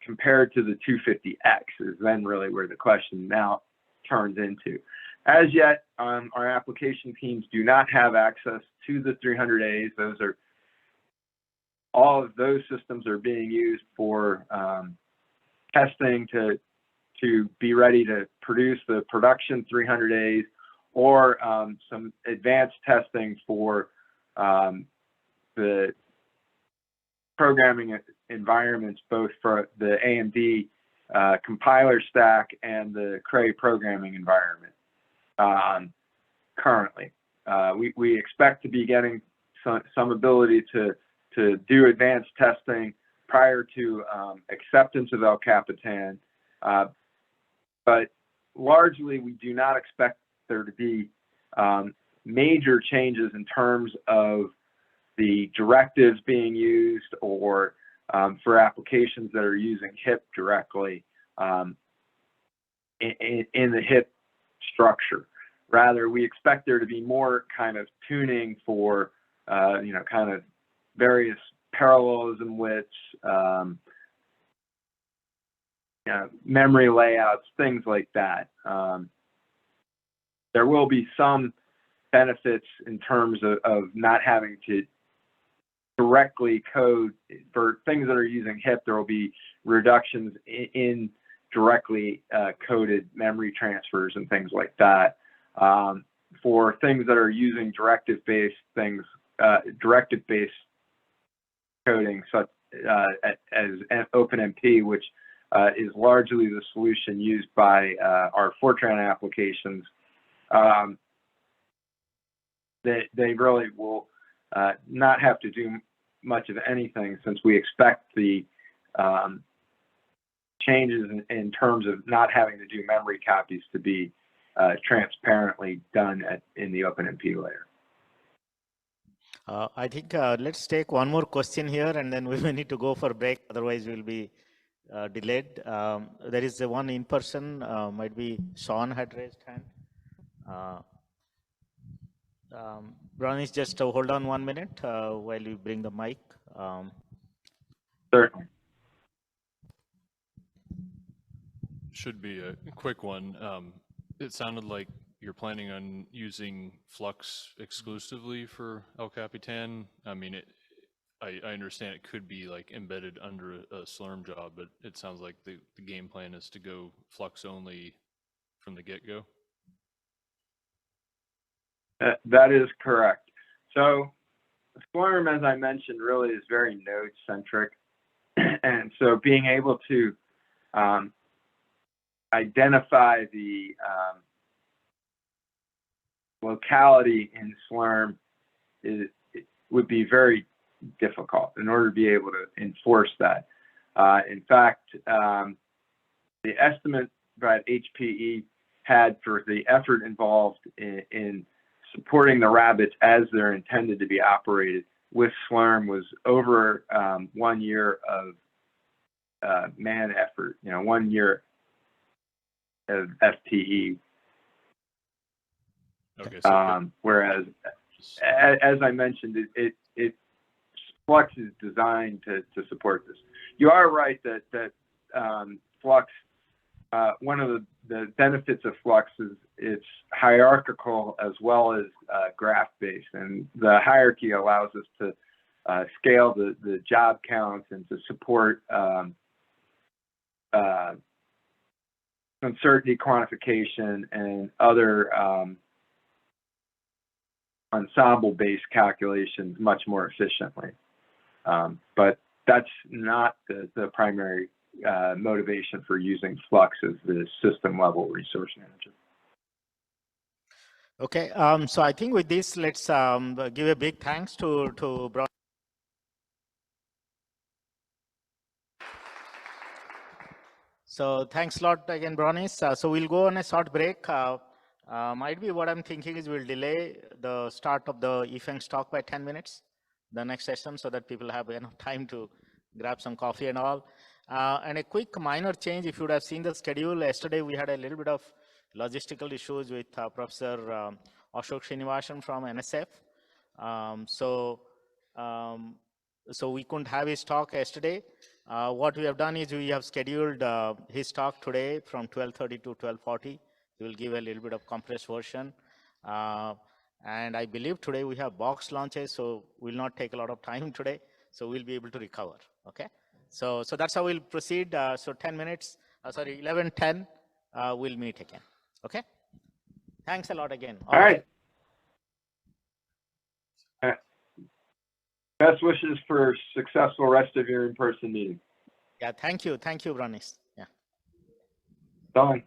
Speaker 2: compared to the 250X is then really where the question now turns into. As yet, our application teams do not have access to the 300As. All of those systems are being used for testing to be ready to produce the production 300As or some advanced testing for the programming environments, both for the AMD compiler stack and the Cray programming environment currently. We expect to be getting some ability to do advanced testing prior to acceptance of El Capitan, but largely we do not expect there to be major changes in terms of the directives being used or for applications that are using HIP directly in the HIP structure. Rather, we expect there to be more kind of tuning for, kind of various parallelism widths, memory layouts, things like that. There will be some benefits in terms of not having to directly code for things that are using HIP. There will be reductions in directly coded memory transfers and things like that. For things that are using directive-based things, directive-based coding, such as OpenMP, which is largely the solution used by our Fortran applications, they really will not have to do much of anything, since we expect the changes in terms of not having to do memory copies to be transparently done in the OpenMP layer.
Speaker 1: I think let's take one more question here, and then we will need to go for a break. Otherwise, we'll be delayed. There is one in person. Might be Sean had raised hand. Bronis, just hold on 1 minute while you bring the mic.
Speaker 2: Certainly.
Speaker 4: Should be a quick one. It sounded like you're planning on using Flux exclusively for El Capitan. I mean, I understand it could be like embedded under a Slurm job, but it sounds like the game plan is to go Flux only from the get-go.
Speaker 2: That is correct. So Slurm, as I mentioned, really is very node centric. And so being able to identify the locality in Slurm would be very difficult in order to be able to enforce that. In fact, the estimate that HPE had for the effort involved in supporting the rabbits as they're intended to be operated with Slurm was over 1 year of man effort, 1 year of FTE.
Speaker 4: Okay. So
Speaker 2: Whereas, as I mentioned, Flux is designed to support this. You are right that Flux, one of the benefits of Flux is it's hierarchical as well as graph-based, and the hierarchy allows us to scale the job counts and to support uncertainty quantification and other ensemble-based calculations much more efficiently. But that's not the primary motivation for using Flux as the system-level resource manager.
Speaker 1: Okay, so I think with this, let's give a big thanks to Bronis. So thanks a lot again, Bronis. So we'll go on a short break. Might be what I'm thinking is we'll delay the start of the eFENG's talk by 10 minutes, the next session, so that people have enough time to grab some coffee and all. And a quick minor change, if you would have seen the schedule, yesterday we had a little bit of logistical issues with Professor Ashok Srinivasan from NSF. So we couldn't have his talk yesterday. What we have done is we have scheduled his talk today from 12:30 to 12:40. He will give a little bit of compressed version. And I believe today we have box launches, so we'll not take a lot of time today. So we'll be able to recover, okay? So that's how we'll proceed. So 10 minutes, 11:10, we'll meet again, okay? Thanks a lot again.
Speaker 2: All right. Best wishes for successful rest of your in-person meeting.
Speaker 1: Yeah, thank you, Bronis. Yeah.
Speaker 2: Done.